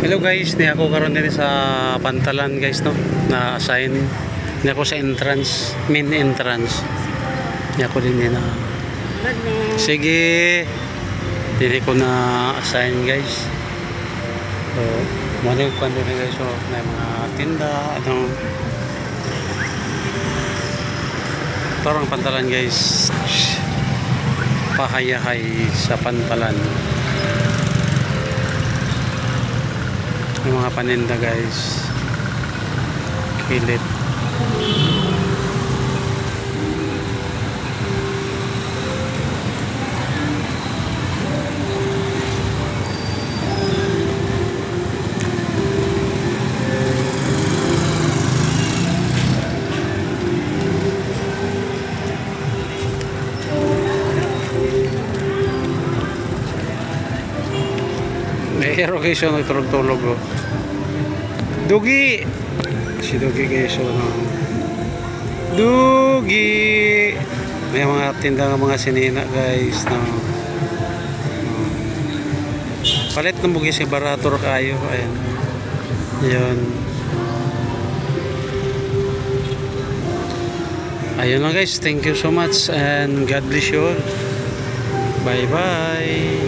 Hello guys, di ako karon dito sa Pantalan guys no. Na-assign di ako sa entrance, main entrance. Di ako din na. Sige. Dili ko na assign guys. So, mali ko din guys so may mga tinda ano. Torong Pantalan guys. Pahayahay sa Pantalan. Yung mga paninda guys, kilit. Pero guys yun nagtulog-tulog oh. Dugi! Si Dugi guys oh, no? Dugi! May mga tinda ng mga sinina guys no? Palit ng bugi si Barator kayo. Ayan. Yun. Ayun lang guys, thank you so much and God bless you all. Bye bye.